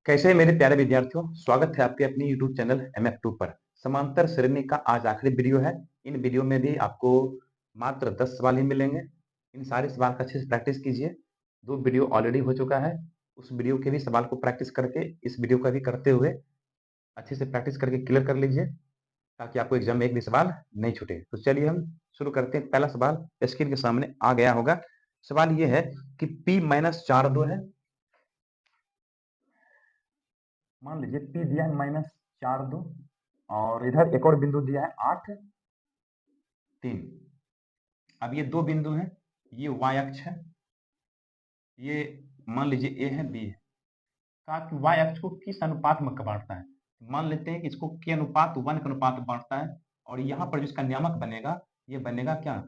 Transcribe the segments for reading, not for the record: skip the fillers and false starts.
कैसे हैं मेरे प्यारे विद्यार्थियों। स्वागत है आपके अपनी YouTube चैनल MF2 पर। समांतर श्रेणी का आज आखिरी वीडियो है। इन वीडियो में भी आपको मात्र 10 सवाल ही मिलेंगे। इन सारे सवाल का अच्छे से प्रैक्टिस कीजिए। 2 वीडियो ऑलरेडी हो चुका है, उस वीडियो के भी सवाल को प्रैक्टिस करके इस वीडियो का भी करते हुए अच्छे से प्रैक्टिस करके क्लियर कर लीजिए, ताकि आपको एग्जाम में एक भी सवाल नहीं छूटे। तो चलिए हम शुरू करते हैं। पहला सवाल स्क्रीन के सामने आ गया होगा। सवाल यह है कि P-4 है। मान लीजिए P दिया है -4 2 और इधर एक और बिंदु दिया है 8 3। अब ये दो बिंदु हैं, ये y अक्ष है, ये मान लीजिए A है B है। कहा कि y अक्ष को किस अनुपात में बांटता है। मान लेते हैं कि इसको के अनुपात 1 के अनुपात में बांटता है, और यहाँ पर जो इसका नियामक बनेगा ये बनेगा क्या,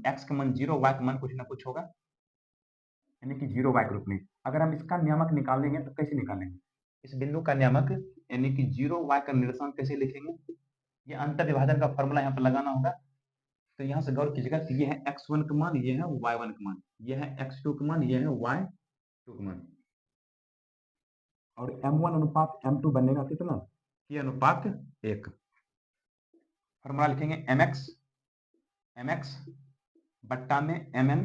x का मान 0, y का मान कुछ ना कुछ होगा, यानी कि 0 y के रूप में। अगर हम इसका नियामक निकालेंगे तो कैसे निकालेंगे, इस बिंदु का नियामक यानी कि 0 y का निर्देशांक कैसे लिखेंगे। ये अंतर विभाजन का फॉर्मूला यहाँ पर लगाना होगा। तो यहाँ से गौर कीजिएगा, ये है x1 का मान, ये है y1 का मान, ये है x2 का मान, ये है y2 का मान, और m1 अनुपात m2 बनेगा कितना, ये अनुपात 1। फॉर्मूला लिखेंगे mx बट्टा में mm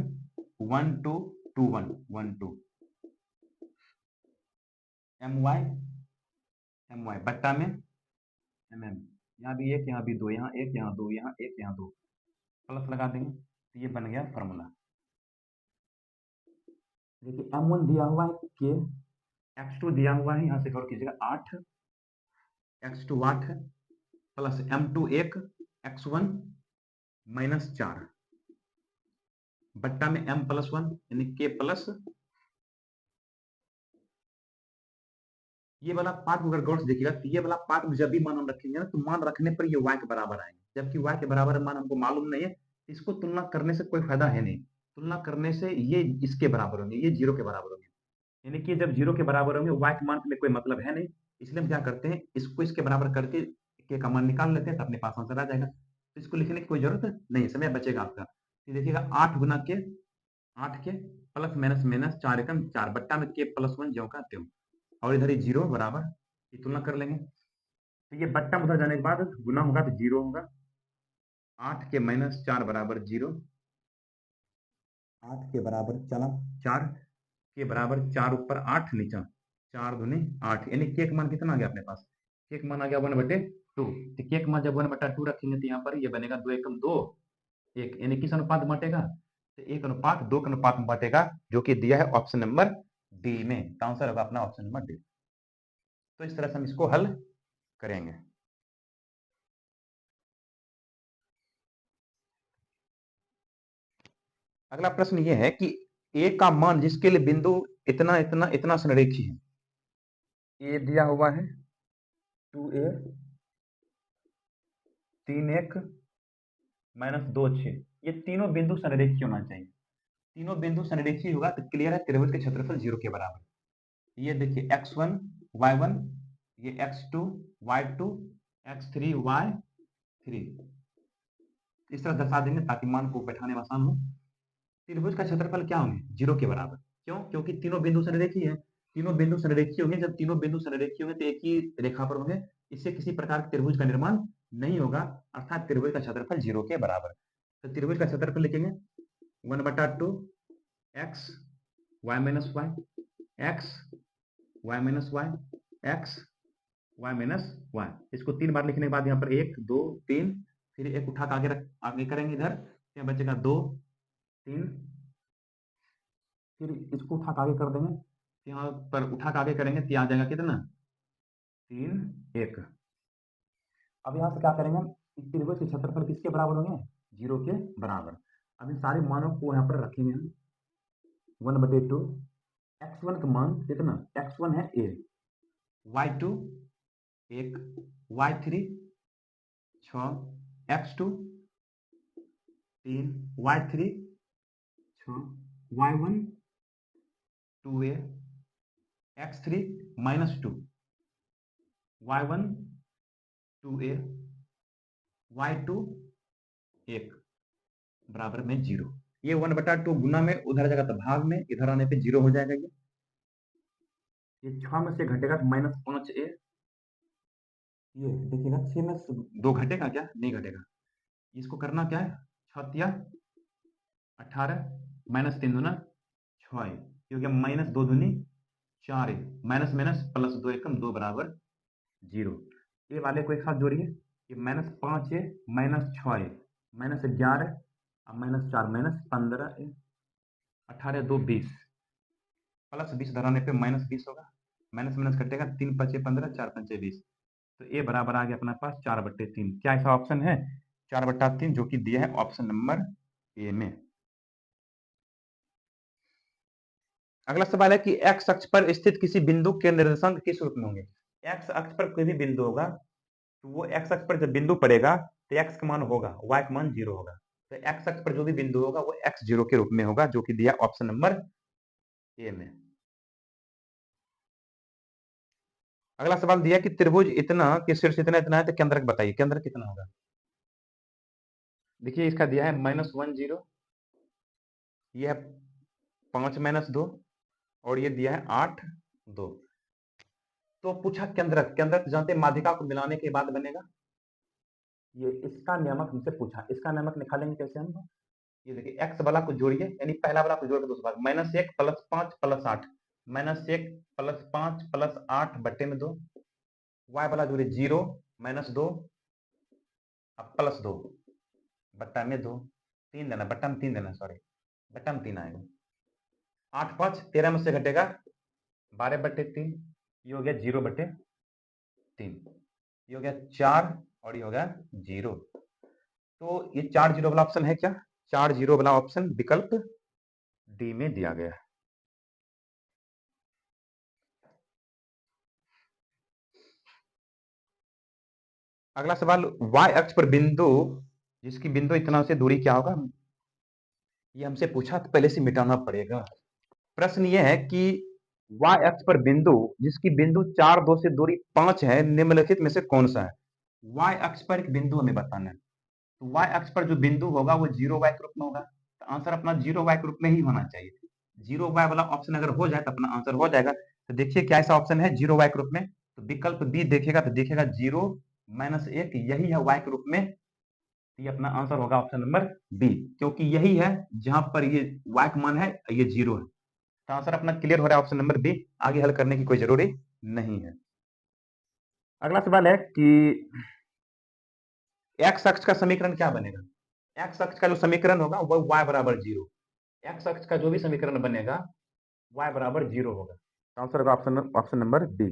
1 2 2 1 1 2 my बट्टा में mm, यहाँ भी 1 यहाँ भी 2, यहाँ 1 यहाँ 2, यहाँ 1 यहाँ 2, प्लस लगा देंगे तो ये बन गया फॉर्मूला। देखिए m1 दिया हुआ है के, x2 दिया हुआ है, यहाँ से गौर कीजिएगा 8, x2 8 है, प्लस m2 1, x1 -4 बट्टा में m+1 यानी k प्लस। ये वाला पार्ट अगर गौर से देखिएगा तो ये वाला पार्ट में जब भी मान हम रखेंगे ना, तो मान रखने पर ये y के बराबर आएंगे, जबकि y के बराबर मान हमको मालूम नहीं है। इसको तुलना करने से कोई फायदा है नहीं। तुलना करने से ये इसके बराबर होंगे, ये 0 के बराबर होंगे, यानी कि जब 0 के बराबर होंगे y के मान में कोई मतलब है नहीं। इसलिए हम क्या करते हैं, इसको इसके बराबर करके के का मान निकाल लेते हैं, तो अपने पास आंसर आ जाएगा। तो इसको लिखने की कोई जरूरत नहीं, समय बचेगा आपका। तो देखिएगा 8 गुना के 8 के प्लस माइनस माइनस 4 एकम 4 बट्टा में के +1 ज्यों का त्यों, और इधर ही 0 बराबर, ये तुलना कर लेंगे। तो ये बट्टा उधर जाने के बाद गुना होगा तो 0 होगा। 8 के -4 बराबर 0, 8 के बराबर चला 4 के बराबर 4 ऊपर 8 नीचा 4 दूनी 8, यानी के का मान कितना आ गया अपने पास, के का मान आ गया 1/2। तो के का मान जब 1/2 रखेंगे तो यहाँ पर ये बनेगा 2 एकम 2 1, यानी किस अनुपात में बांटेगा, तो 1 अनुपात 2 के अनुपात में बांटेगा, जो कि दिया है ऑप्शन नंबर डी में। तो आंसर होगा अपना ऑप्शन नंबर डी। तो इस तरह से हम इसको हल करेंगे। अगला प्रश्न ये है कि ए का मान जिसके लिए बिंदु इतना इतना इतना संरेखी है। ए दिया हुआ है 2a 3 1 -2 6, ये तीनों बिंदु संरेखी होना चाहिए। तीनों बिंदु संरेखी होगा तो क्लियर है, त्रिभुज के क्षेत्रफल 0 के बराबर। ये देखिए x1 y1, ये x2 y2, x3 y3, इस तरह दर्शा देंगे ताकि मान को बैठाने में आसान हो। त्रिभुज का क्षेत्रफल क्या होंगे, 0 के बराबर। क्यों, क्योंकि तीनों बिंदु संरेखी है। तीनों बिंदु संरेखी होंगे, जब तीनों बिंदु संरेखी होंगे तो एक ही रेखा पर होंगे, इससे किसी प्रकार के त्रिभुज का निर्माण नहीं होगा, अर्थात त्रिभुज का क्षेत्रफल 0 के बराबर। तो त्रिभुज का क्षेत्रफल लिखेंगे 1/2 x y minus y, x y minus y, x y minus y. इसको 3 बार लिखने के बाद यहाँ पर 1 2 3, फिर एक उठा के आगे करेंगे इधर, यहाँ बचेगा 2 3, फिर इसको उठा के आगे कर देंगे, यहाँ पर उठा के आगे करेंगे तो आ जाएगा कितना 3 1। अब यहाँ से क्या करेंगे, इस त्रिभुज के क्षेत्रफल किसके बराबर होंगे, 0 के बराबर। अब इन सारे मानों को यहाँ पर रखेंगे हम 1/2, x1 का मान कितना, x1 है a, y2 1, y3 6, x2 3, y3 6, y1 2a, x3 -2, y1 2a, y2 1 बराबर में 0। ये 1/2 गुना में उधर जाएगा तो भाग में, इधर आने पे 0 हो जाएगा ये। ये 6 में से घटेगा तो -5a, ये देखिएगा 6 में से 2 घटेगा क्या? नहीं घटेगा। इसको करना क्या है? 6 तिया 18 -3 दूना 6, ये हो गया -2 दूनी 4, माइनस माइनस प्लस 2 एकम 2 बराबर 0। ये वाले को एक साथ जोड़िए, ये -5a -6a -11 -4 -15a 18 2 20 प्लस 20 धराने पे -20 होगा, माइनस माइनस कटेगा 3 5 15 4 5 20, तो ए बराबर आ गया अपने पास 4/3। क्या ऐसा ऑप्शन है? 4/3 जो कि दिया है ऑप्शन नंबर ए में। अगला सवाल है कि एक्स अक्ष पर स्थित किसी बिंदु के निर्देशांक किस रूप में होंगे? एक्स अक्ष पर कोई भी बिंदु होगा तो वो एक्स अक्ष पर जब बिंदु पड़ेगा तो एक्स का मान होगा, वाई का मान 0 होगा, तो एक्स अक्ष पर जो भी बिंदु होगा वो x0 के रूप में होगा, जो कि दिया ऑप्शन नंबर ए में। अगला सवाल दिया कि त्रिभुज इतना कि शीर्ष इतना इतना है तो केंद्रक बताइए, केंद्रक कितना होगा? देखिए इसका दिया है -1 0, ये है 5 -2 और ये दिया है 8 2। तो पूछा केंद्रक, केंद्रक जानते माध्यिका को मिलाने के बाद बनेगा, ये इसका नियमक हमसे पूछा, इसका नियमक निकालेंगे कैसे हम? ये देखिए एक्स वाला को जोड़िए, यानी पहला वाला को जोड़ के दूसरा -1 + 5 + 8 -1 + 5 + 8 बट्टे में 2, वाई वाला जोड़िए 0 -2 अब +2 बट्टा में 2, 3 देना, बट्टा में 3 देना, सॉरी बट्टा में 3 आएगा, 8 5 13 में से घटेगा 12/3, ये हो गया 0/3, ये हो गया 4 और ये हो गया 0। तो ये 4 0 वाला ऑप्शन है क्या? 4 0 वाला ऑप्शन विकल्प डी में दिया गया है। अगला सवाल, y अक्ष पर बिंदु जिसकी बिंदु इतना से दूरी क्या होगा? ये हमसे पूछा तो पहले से मिटाना पड़ेगा। प्रश्न ये है कि y अक्ष पर बिंदु जिसकी बिंदु 4 2 से दूरी 5 है, निम्नलिखित में से कौन सा है? y अक्ष पर एक बिंदु हमें बताना है, तो y अक्ष पर जो बिंदु होगा वो 0y के रूप में होगा, तो आंसर अपना 0y के रूप में ही होना चाहिए। 0y वाला ऑप्शन अगर हो जाए तो अपना आंसर हो जाएगा। तो देखिए क्या ऐसा ऑप्शन है 0y के रूप में, तो विकल्प बी देखेगा तो देखेगा 0 -1 यही है y के रूप में, ये अपना आंसर होगा ऑप्शन नंबर बी, क्योंकि यही है जहां पर ये y का मान है, ये 0 है, तो आंसर अपना क्लियर हो रहा है ऑप्शन नंबर बी, आगे हल करने की कोई जरूरी नहीं है। अगला सवाल है कि एक्स अक्ष का समीकरण क्या बनेगा? एक्स अक्ष का जो समीकरण होगा वह y बराबर 0, एक्स अक्ष का जो भी समीकरण बनेगा y बराबर 0 होगा, आंसर होगा ऑप्शन नंबर बी।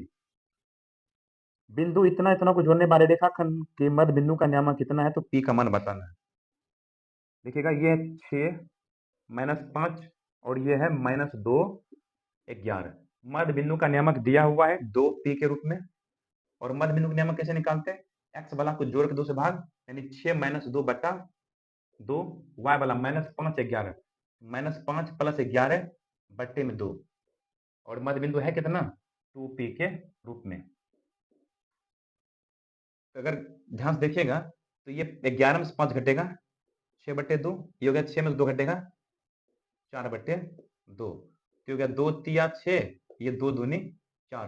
बिंदु इतना इतना को जोड़ने वाले रेखाखंड के मध्य बिंदु का नियमक कितना है, तो p का मान बताना है। देखिएगा ये 6 -5 और ये है -2 11, मध्य बिंदु का नियमक दिया हुआ है 2p के रूप में, और मध्य बिंदु का नियमक कैसे निकालते हैं? x वाला को जोड़ के 2 से भाग, यानी 6 - 2 बटा 2, y वाला -5 11 -5 + 11 बट्टे में 2, और मध्य बिंदु है कितना? 2p के रूप में। अगर ध्यान से देखिएगा तो ये 11 में से 5 घटेगा 6/2, ये हो गया 6 में से 2 घटेगा 4/2, तो हो गया 2 तिया 6, ये 2 दूनी 4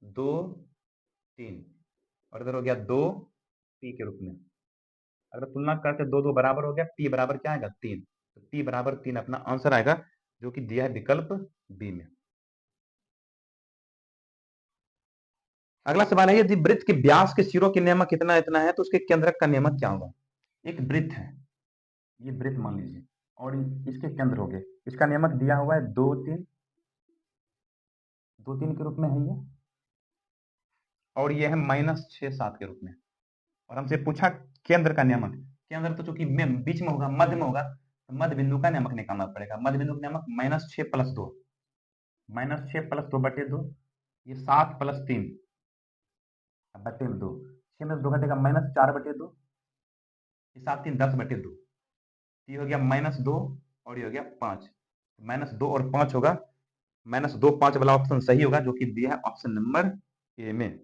2 3, और इधर हो गया 2 p के रूप में। अगर तुलना करते 2 2 बराबर हो गया, p बराबर क्या आएगा? 3, तो p बराबर 3 अपना आंसर आएगा, जो कि दिया है विकल्प बी में। अगला सवाल है यदि वृत्त के व्यास के सिरों के नियमक कितना इतना है तो उसके केंद्रक का नियमक क्या होगा? एक वृत्त है, ये वृत्त मान लीजिए, और इसके केंद्र हो गए, इसका नियमक दिया हुआ है 2 3 2 3 के रूप में है ये, और ये है -6 7 के रूप में, और हमसे पूछा केंद्र का नियमक, केंद्र तो चूंकि बीच में होगा, मध्य में होगा, तो मध्य बिंदु का नियमक निकालना पड़ेगा। मध्य बिंदु का नियमक -6 + 2 -6 + 2/2, ये 7 + 3 बट्टे में 2, 6 में 2 घटेगा -4/2, ये 7 3 10/2, ये हो गया -2 और ये हो गया 5, -2 और 5 होगा, -2 5 वाला ऑप्शन सही होगा, जो कि दिया है ऑप्शन नंबर ए में।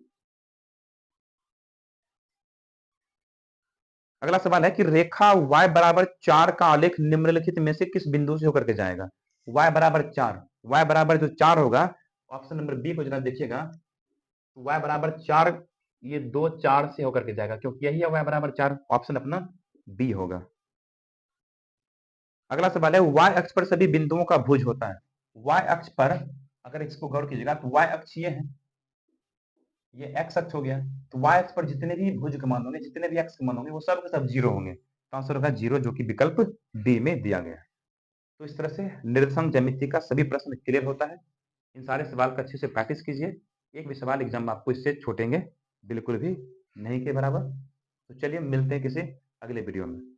अगला सवाल है कि रेखा y बराबर 4 का आलेख निम्नलिखित में से किस बिंदु से होकर के जाएगा? y बराबर 4, y बराबर जो 4 होगा ऑप्शन नंबर बी को जरा देखिएगा, तो y बराबर 4, ये 2 4 से होकर के जाएगा, क्योंकि यही है y बराबर 4, ऑप्शन अपना बी होगा। अगला सवाल है, y अक्ष पर सभी बिंदुओं का भुज होता है। y अक्ष पर अगर इसको गौर कीजिएगा तो y अक्ष ये है, ये x अक्ष हो गया, तो y अक्ष पर जितने भी भुज के मान होंगे, जितने भी x के मान होंगे, वो सब के सब जीरो होंगे। तो आंसर होगा जीरो, जो कि विकल्प डी में दिया गया है। तो इस तरह से निर्देशांक ज्यामिति का सभी प्रश्न क्लियर होता है। इन सारे सवाल का अच्छे से प्रैक्टिस कीजिए, एक भी सवाल एग्जाम में आपको इससे छूटेंगे बिल्कुल भी नहीं के बराबर। तो चलिए मिलते हैं किसी अगले वीडियो में।